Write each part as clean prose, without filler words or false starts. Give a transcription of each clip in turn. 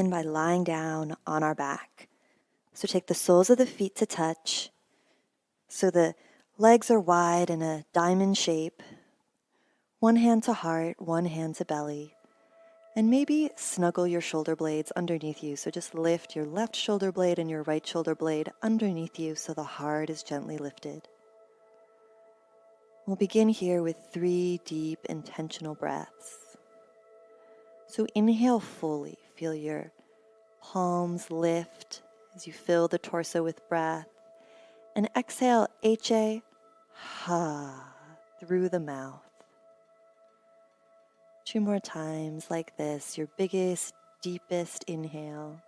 In by lying down on our back. So take the soles of the feet to touch. So the legs are wide in a diamond shape. One hand to heart, one hand to belly. And maybe snuggle your shoulder blades underneath you. So just lift your left shoulder blade and your right shoulder blade underneath you so the heart is gently lifted. We'll begin here with 3 deep intentional breaths. So inhale fully. Feel your palms lift as you fill the torso with breath. And exhale, H-A, ha, through the mouth. 2 more times like this, your biggest, deepest inhale.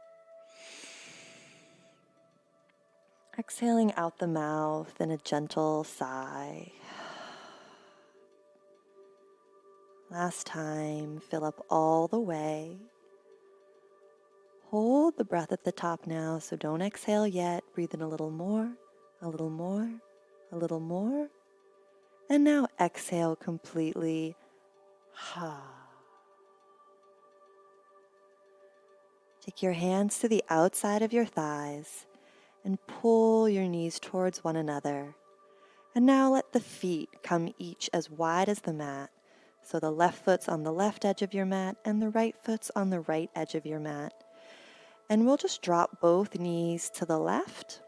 Exhaling out the mouth in a gentle sigh. Last time, fill up all the way. Hold the breath at the top now, so don't exhale yet. Breathe in a little more, a little more, a little more. And now exhale completely. Ha. Take your hands to the outside of your thighs and pull your knees towards one another. And now let the feet come each as wide as the mat. So the left foot's on the left edge of your mat and the right foot's on the right edge of your mat. And we'll just drop both knees to the left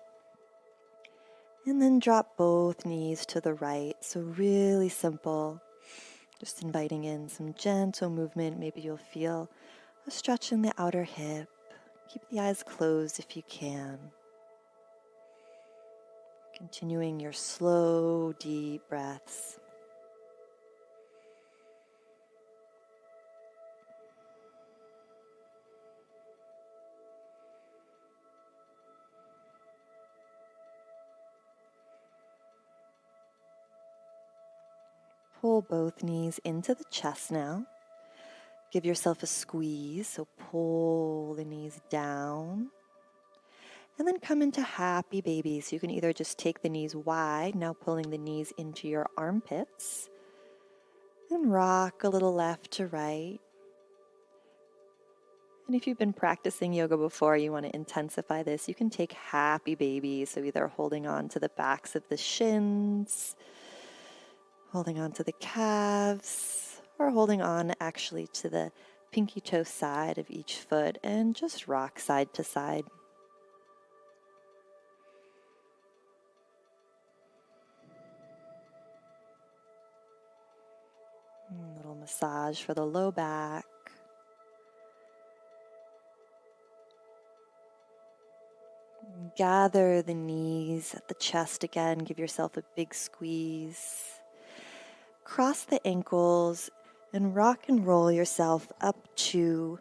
and then drop both knees to the right. So really simple. Just inviting in some gentle movement. Maybe you'll feel a stretch in the outer hip. Keep the eyes closed if you can. Continuing your slow, deep breaths. Pull both knees into the chest now. Give yourself a squeeze, so pull the knees down. And then come into happy baby. So you can either just take the knees wide, now pulling the knees into your armpits. And rock a little left to right. And if you've been practicing yoga before, you want to intensify this, you can take happy baby. So either holding on to the backs of the shins, holding on to the calves, or holding on actually to the pinky toe side of each foot and just rock side to side. A little massage for the low back. Gather the knees at the chest again. Give yourself a big squeeze. Cross the ankles and rock and roll yourself up to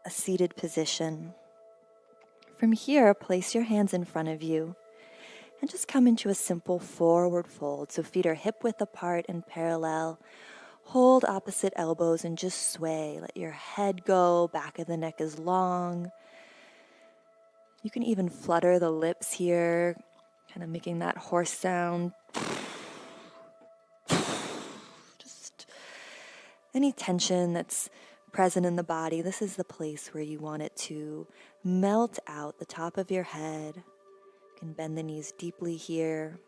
a seated position. From here, place your hands in front of you and just come into a simple forward fold. So feet are hip width apart and parallel. Hold opposite elbows and just sway. Let your head go, back of the neck is long. You can even flutter the lips here, kind of making that horse sound. Just any tension that's present in the body, this is the place where you want it to melt out the top of your head. You can bend the knees deeply here.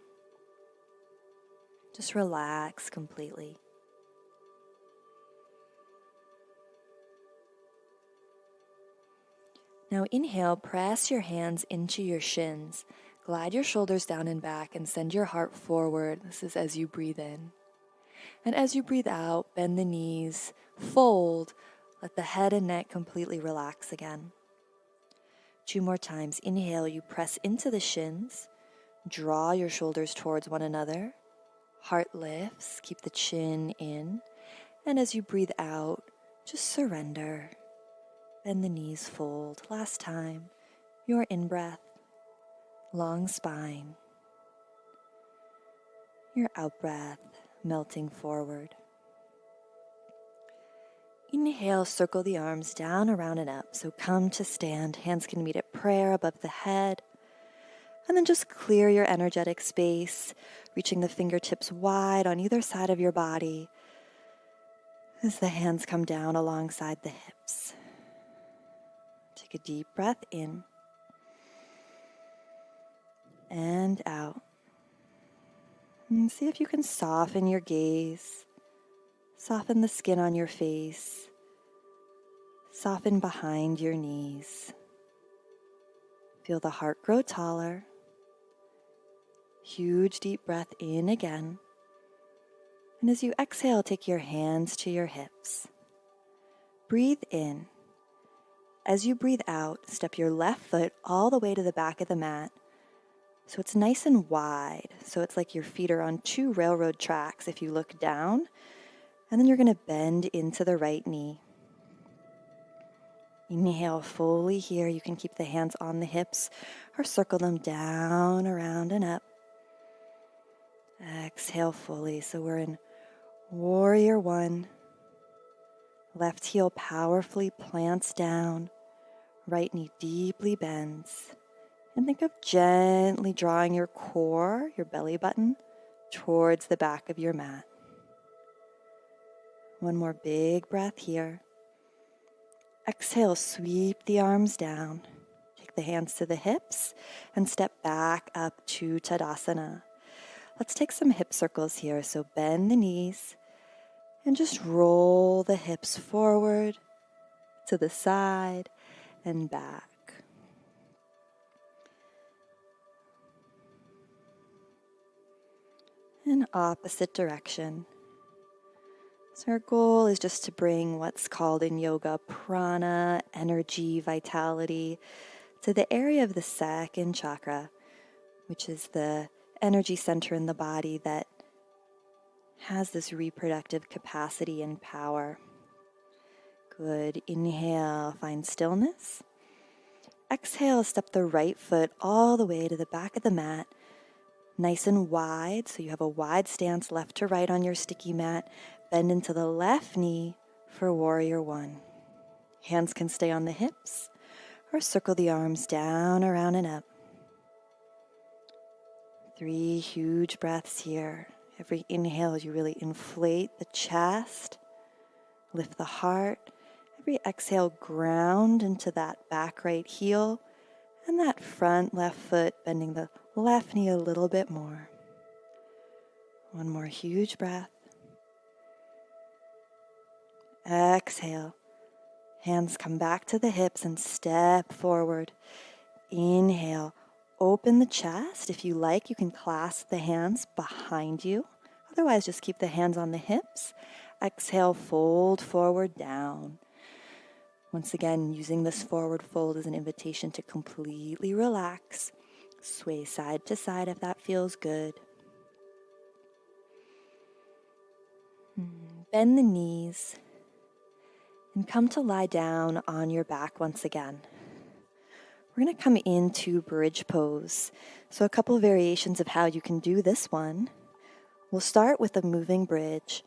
Just relax completely. Now inhale, press your hands into your shins. Glide your shoulders down and back and send your heart forward. This is as you breathe in. And as you breathe out, bend the knees, fold, let the head and neck completely relax again. 2 more times. Inhale, you press into the shins, draw your shoulders towards one another. Heart lifts, keep the chin in. And as you breathe out, just surrender. Bend the knees, fold. Last time, your in-breath, long spine. Your out-breath, melting forward. Inhale, circle the arms down, around, and up. So come to stand. Hands can meet at prayer above the head. And then just clear your energetic space, reaching the fingertips wide on either side of your body as the hands come down alongside the hips. Take a deep breath in and out. And see if you can soften your gaze, soften the skin on your face, soften behind your knees. Feel the heart grow taller. Huge deep breath in again. And as you exhale, take your hands to your hips. Breathe in. As you breathe out, step your left foot all the way to the back of the mat. So it's nice and wide. So it's like your feet are on 2 railroad tracks if you look down. And then you're going to bend into the right knee. Inhale fully here. You can keep the hands on the hips or circle them down, around, and up. Exhale fully. So we're in Warrior One. Left heel powerfully plants down. Right knee deeply bends. And think of gently drawing your core, your belly button, towards the back of your mat. One more big breath here. Exhale, sweep the arms down. Take the hands to the hips and step back up to Tadasana. Let's take some hip circles here. So bend the knees and just roll the hips forward, to the side, and back. And opposite direction. So our goal is just to bring what's called in yoga prana, energy, vitality, to the area of the second chakra, which is the energy center in the body that has this reproductive capacity and power. Good. Inhale, find stillness. Exhale, step the right foot all the way to the back of the mat, nice and wide, so you have a wide stance left to right on your sticky mat. Bend into the left knee for Warrior One. Hands can stay on the hips or circle the arms down, around, and up. 3 huge breaths here. Every inhale, you really inflate the chest, lift the heart. Every exhale, ground into that back right heel and that front left foot, bending the left knee a little bit more. One more huge breath. Exhale. Hands come back to the hips and step forward. Inhale. Open the chest. If you like, you can clasp the hands behind you. Otherwise, just keep the hands on the hips. Exhale, fold forward down. Once again, using this forward fold as an invitation to completely relax. Sway side to side if that feels good. Bend the knees and come to lie down on your back once again. We're going to come into bridge pose. So a couple of variations of how you can do this one. We'll start with a moving bridge.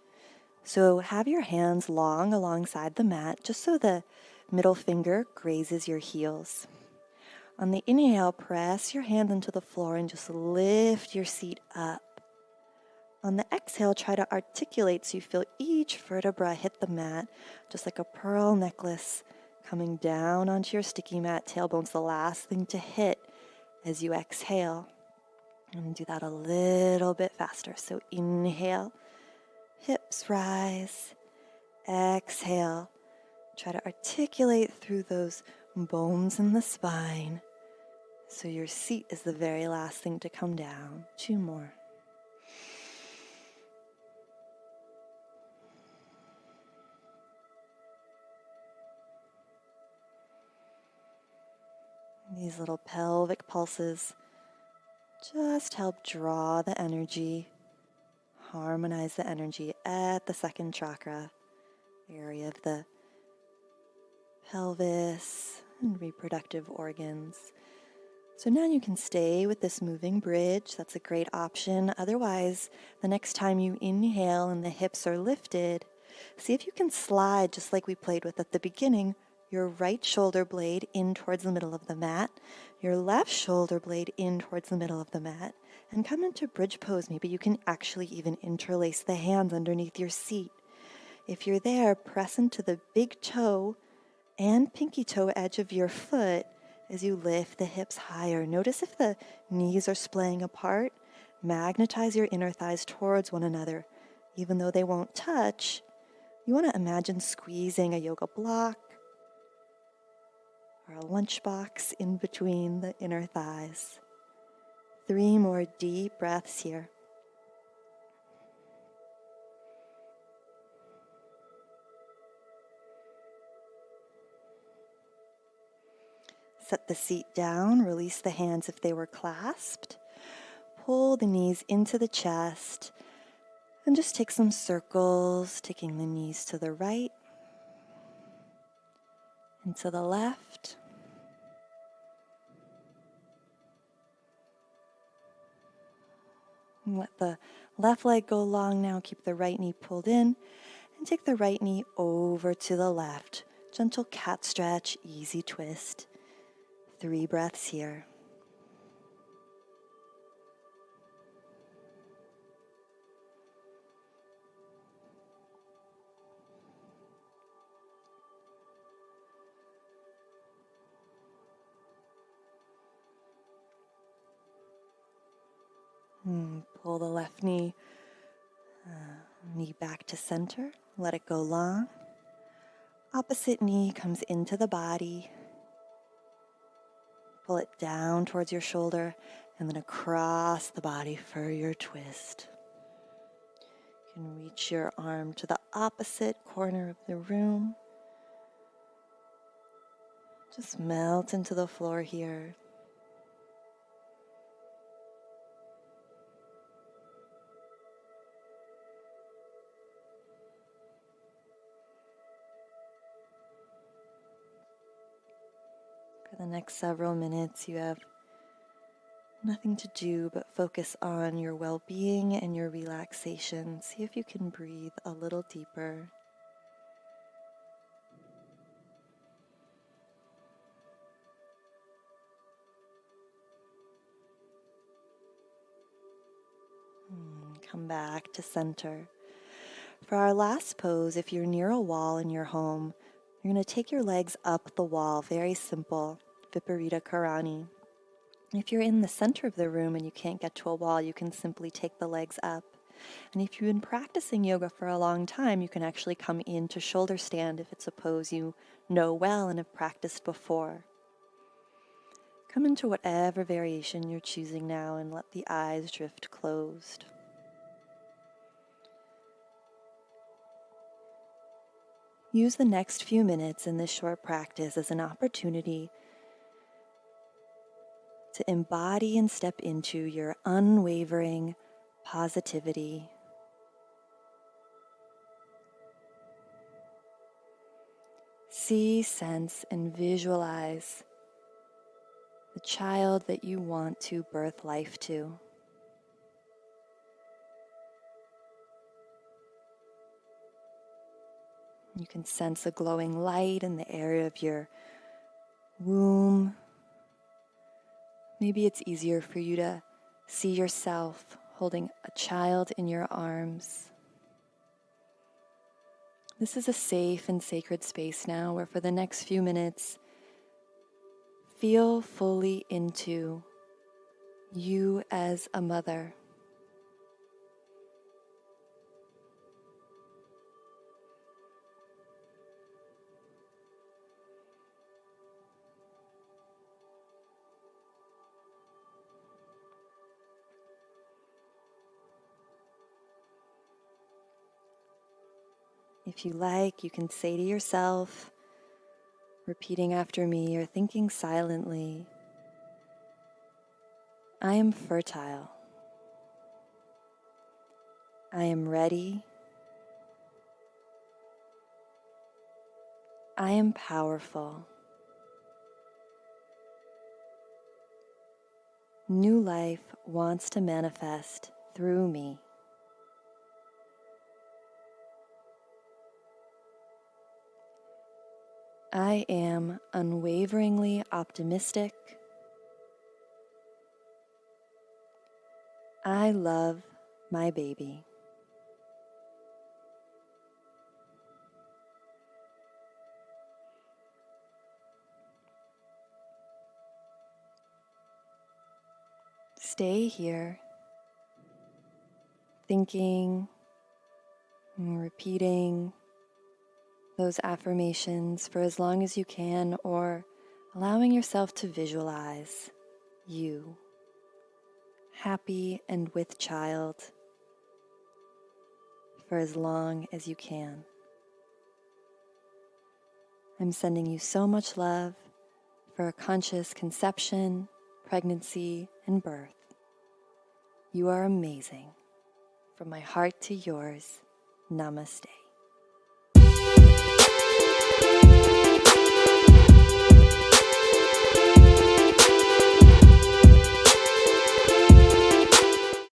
So have your hands long alongside the mat, just so the middle finger grazes your heels. On the inhale, press your hand into the floor and just lift your seat up. On the exhale, try to articulate so you feel each vertebra hit the mat, just like a pearl necklace, coming down onto your sticky mat. Tailbone's the last thing to hit as you exhale. And do that a little bit faster. So inhale, hips rise. Exhale, try to articulate through those bones in the spine. So your seat is the very last thing to come down. 2 more. These little pelvic pulses just help draw the energy, harmonize the energy at the second chakra, area of the pelvis and reproductive organs. So now you can stay with this moving bridge. That's a great option. Otherwise, the next time you inhale and the hips are lifted, see if you can slide, just like we played with at the beginning, your right shoulder blade in towards the middle of the mat, your left shoulder blade in towards the middle of the mat, and come into bridge pose. Maybe you can actually even interlace the hands underneath your seat. If you're there, press into the big toe and pinky toe edge of your foot as you lift the hips higher. Notice if the knees are splaying apart. Magnetize your inner thighs towards one another. Even though they won't touch, you want to imagine squeezing a yoga block or a lunchbox in between the inner thighs. 3 more deep breaths here. Set the seat down, release the hands if they were clasped. Pull the knees into the chest and just take some circles, taking the knees to the right and to the left. And let the left leg go long now. Keep the right knee pulled in and take the right knee over to the left. Gentle cat stretch, easy twist. 3 breaths here. Pull the left knee back to center. Let it go long. Opposite knee comes into the body. Pull it down towards your shoulder and then across the body for your twist. You can reach your arm to the opposite corner of the room. Just melt into the floor here. For the next several minutes, you have nothing to do but focus on your well-being and your relaxation. See if you can breathe a little deeper. Come back to center. For our last pose, if you're near a wall in your home, you're going to take your legs up the wall. Very simple. Viparita Karani. If you're in the center of the room and you can't get to a wall, you can simply take the legs up. And if you've been practicing yoga for a long time, you can actually come into shoulder stand if it's a pose you know well and have practiced before. Come into whatever variation you're choosing now and let the eyes drift closed. Use the next few minutes in this short practice as an opportunity to embody and step into your unwavering positivity. See, sense, and visualize the child that you want to birth life to. You can sense a glowing light in the area of your womb. Maybe it's easier for you to see yourself holding a child in your arms. This is a safe and sacred space now where for the next few minutes, feel fully into you as a mother. If you like, you can say to yourself, repeating after me or thinking silently, I am fertile. I am ready. I am powerful. New life wants to manifest through me. I am unwaveringly optimistic. I love my baby. Stay here, thinking and repeating those affirmations for as long as you can, or allowing yourself to visualize you happy and with child for as long as you can. I'm sending you so much love for a conscious conception, pregnancy, and birth. You are amazing. From my heart to yours, namaste.